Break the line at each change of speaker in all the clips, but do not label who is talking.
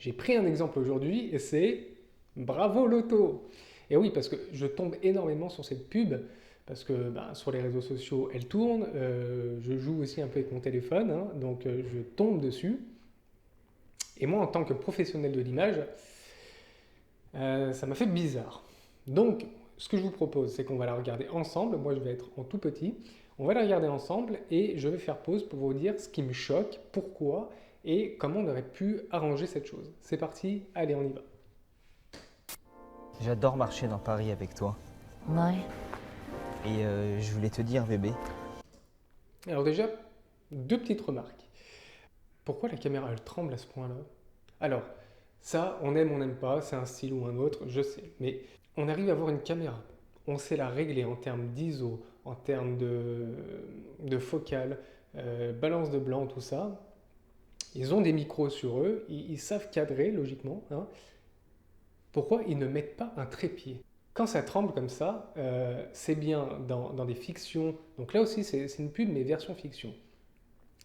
j'ai pris un exemple aujourd'hui et c'est Bravo Loto. Et oui, parce que je tombe énormément sur cette pub, parce que sur les réseaux sociaux, elle tourne. Je joue aussi un peu avec mon téléphone, hein, donc je tombe dessus. Et moi, en tant que professionnel de l'image, ça m'a fait bizarre. Donc, ce que je vous propose, c'est qu'on va la regarder ensemble. Moi, je vais être en tout petit. On va la regarder ensemble et je vais faire pause pour vous dire ce qui me choque, pourquoi et comment on aurait pu arranger cette chose. C'est parti, allez, on y va.
J'adore marcher dans Paris avec toi.
Ouais.
Et je voulais te dire, bébé,
Alors déjà, deux petites remarques. Pourquoi la caméra, elle tremble à ce point-là? Alors, ça, on aime, on n'aime pas, c'est un style ou un autre, je sais. Mais on arrive à avoir une caméra. On sait la régler en termes d'ISO, en termes de focale, balance de blanc, tout ça. Ils ont des micros sur eux, ils savent cadrer logiquement, hein. Pourquoi ils ne mettent pas un trépied? Quand ça tremble comme ça, c'est bien dans des fictions. Donc là aussi, c'est une pub, mais version fiction.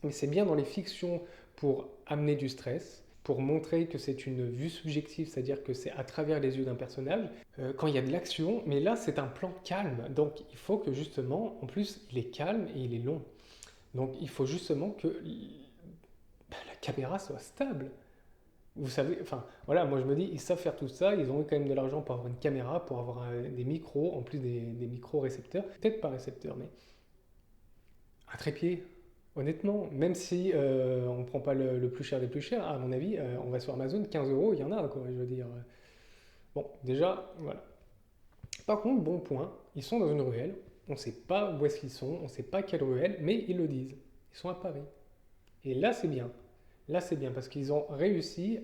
Mais c'est bien dans les fictions pour amener du stress, pour montrer que c'est une vue subjective, c'est-à-dire que c'est à travers les yeux d'un personnage, quand il y a de l'action, mais là c'est un plan calme, donc il faut que justement, en plus il est calme et il est long. Donc il faut justement que la caméra soit stable. Vous savez, enfin voilà, moi je me dis, ils savent faire tout ça, ils ont eu quand même de l'argent pour avoir une caméra, pour avoir des micros, en plus des micros récepteurs, peut-être pas récepteurs, mais un trépied. Honnêtement, même si on ne prend pas le plus cher des plus chers, à mon avis, on va sur Amazon, 15 euros, il y en a, quoi, je veux dire. Bon, déjà, voilà. Par contre, bon point, ils sont dans une ruelle, on ne sait pas où est-ce qu'ils sont, on ne sait pas quelle ruelle, mais ils le disent. Ils sont à Paris. Et là, c'est bien. Là, c'est bien, parce qu'ils ont réussi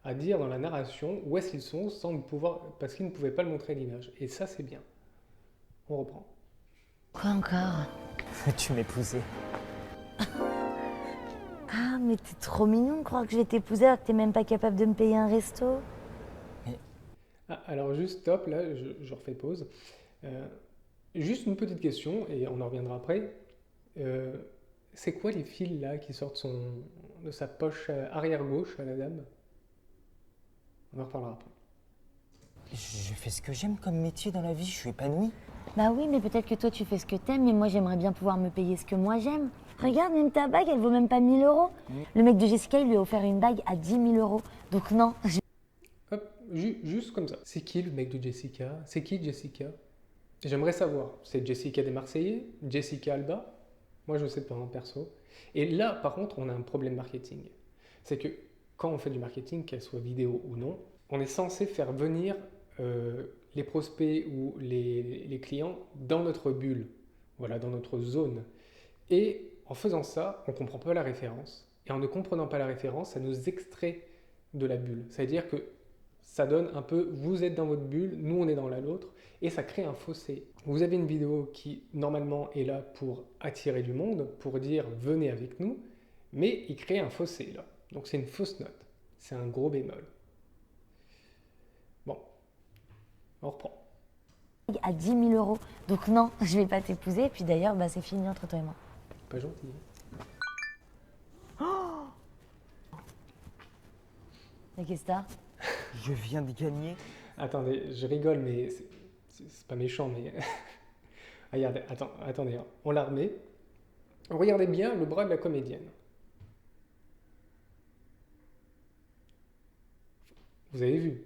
à dire dans la narration où est-ce qu'ils sont sans pouvoir, parce qu'ils ne pouvaient pas le montrer à l'image. Et ça, c'est bien. On reprend.
Quoi encore?
tu m'épousais.
Ah, mais t'es trop mignon de croire que je vais t'épouser alors que t'es même pas capable de me payer un resto.
Ah, alors juste stop, là, je refais pause. Euh, Juste une petite question, et on en reviendra après. Euh, c'est quoi les fils là qui sortent de sa poche arrière gauche à la dame? On en reparlera après.
Je fais ce que j'aime comme métier dans la vie, je suis épanoui.
Bah oui, mais peut-être que toi tu fais ce que t'aimes, mais moi j'aimerais bien pouvoir me payer ce que moi j'aime. Regarde, même ta bague, elle vaut même pas 1000 euros. Le mec de Jessica, il lui a offert une bague à 10 000 euros. Donc non,
Hop, juste comme ça. C'est qui le mec de Jessica? C'est qui Jessica? J'aimerais savoir. C'est Jessica des Marseillais? Jessica Alba? Moi je sais pas, hein, perso. Et là, par contre, on a un problème marketing. C'est que quand on fait du marketing, qu'elle soit vidéo ou non, on est censé faire venir les prospects ou les clients dans notre bulle, voilà, dans notre zone. Et en faisant ça, on ne comprend pas la référence. Et en ne comprenant pas la référence, ça nous extrait de la bulle. C'est-à-dire que ça donne un peu, vous êtes dans votre bulle, nous on est dans la nôtre, et ça crée un fossé. Vous avez une vidéo qui normalement est là pour attirer du monde, pour dire venez avec nous, mais il crée un fossé là. Donc c'est une fausse note. C'est un gros bémol. Bon, on reprend.
à 10 000 euros. Donc non, je vais pas t'épouser. Et puis d'ailleurs, bah, c'est fini entre toi et moi.
Pas gentil.
Et qu'est-ce que t'as?
Je viens de gagner.
Attendez, je rigole, mais c'est pas méchant, mais... Regardez, attendez, hein. On la remet. Regardez bien le bras de la comédienne. Vous avez vu?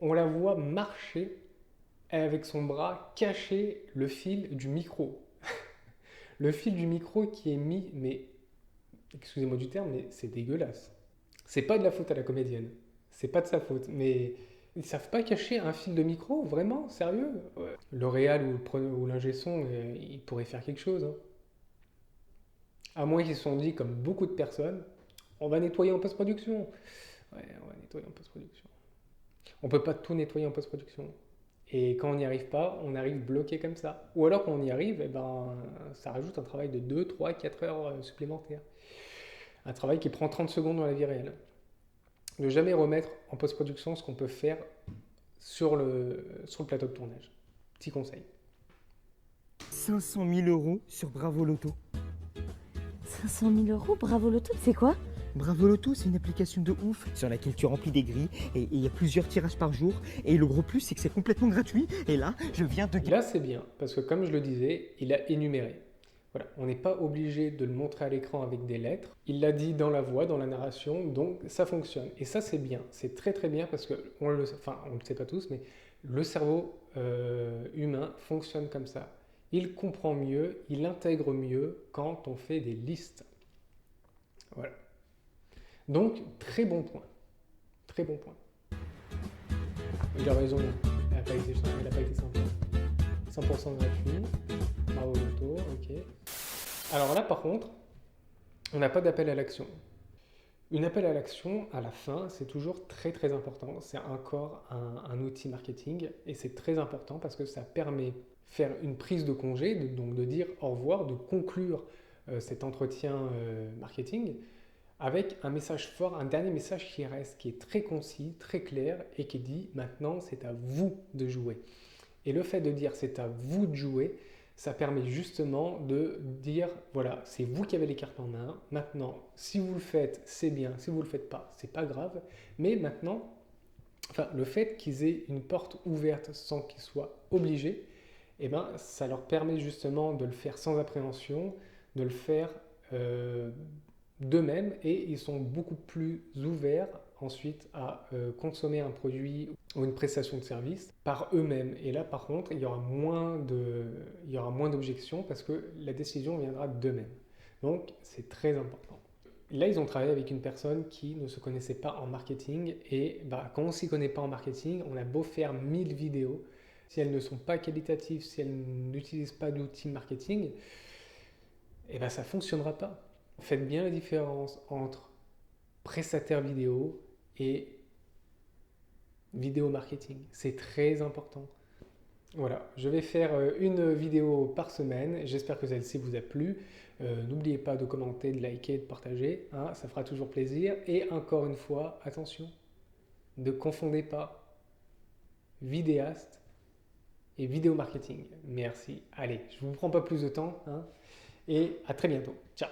On la voit marcher avec son bras caché le fil du micro. Le fil du micro qui est mis, mais excusez-moi du terme, mais c'est dégueulasse. C'est pas de la faute à la comédienne. C'est pas de sa faute, mais ils savent pas cacher un fil de micro, vraiment, sérieux? Ouais. L'Oréal ou l'ingé son, ils pourraient faire quelque chose, hein. À moins qu'ils se sont dit, comme beaucoup de personnes, on va nettoyer en post-production. Ouais, on va nettoyer en post-production. On peut pas tout nettoyer en post-production. Et quand on n'y arrive pas, on arrive bloqué comme ça. Ou alors quand on y arrive, eh ben, ça rajoute un travail de 2, 3, 4 heures supplémentaires. Un travail qui prend 30 secondes dans la vie réelle. Ne jamais remettre en post-production ce qu'on peut faire sur le plateau de tournage. Petit conseil.
500 000 euros sur Bravo Loto.
500 000 euros, bravo Loto, c'est quoi?
Bravo Loto, c'est une application de ouf sur laquelle tu remplis des grilles et il y a plusieurs tirages par jour. Et le gros plus, c'est que c'est complètement gratuit. Et là, je viens de...
Là, c'est bien, parce que comme je le disais, il a énuméré. Voilà, on n'est pas obligé de le montrer à l'écran avec des lettres. Il l'a dit dans la voix, dans la narration, donc ça fonctionne. Et ça, c'est bien. C'est très très bien parce que, on le sait pas tous, mais le cerveau humain fonctionne comme ça. Il comprend mieux, il intègre mieux quand on fait des listes. Voilà. Donc, très bon point. Très bon point. Il a raison, elle n'a pas été sympa. 100% gratuit. Bravo Loto, ok. Alors là, par contre, on n'a pas d'appel à l'action. Une appel à l'action, à la fin, c'est toujours très très important. C'est encore un outil marketing et c'est très important parce que ça permet de faire une prise de congé, donc de dire au revoir, de conclure cet entretien marketing avec un message fort, un dernier message qui reste, qui est très concis, très clair et qui dit maintenant c'est à vous de jouer. Et le fait de dire c'est à vous de jouer, ça permet justement de dire voilà, c'est vous qui avez les cartes en main. Maintenant, si vous le faites, c'est bien. Si vous ne le faites pas, c'est pas grave. Mais maintenant, le fait qu'ils aient une porte ouverte sans qu'ils soient obligés, eh ben, ça leur permet justement de le faire sans appréhension, de le faire d'eux-mêmes et ils sont beaucoup plus ouverts ensuite à consommer un produit ou une prestation de service par eux-mêmes. Et là, par contre, il y aura moins d'objections parce que la décision viendra d'eux-mêmes. Donc, c'est très important. Là, ils ont travaillé avec une personne qui ne se connaissait pas en marketing et quand on ne s'y connaît pas en marketing, on a beau faire 1000 vidéos, si elles ne sont pas qualitatives, si elles n'utilisent pas d'outils marketing, ça ne fonctionnera pas. Faites bien la différence entre prestataire vidéo et vidéo marketing. C'est très important. Voilà, je vais faire une vidéo par semaine. J'espère que celle-ci vous a plu. N'oubliez pas de commenter, de liker, de partager. Hein, ça fera toujours plaisir. Et encore une fois, attention, ne confondez pas vidéaste et vidéo marketing. Merci. Allez, je ne vous prends pas plus de temps. Hein, et à très bientôt. Ciao.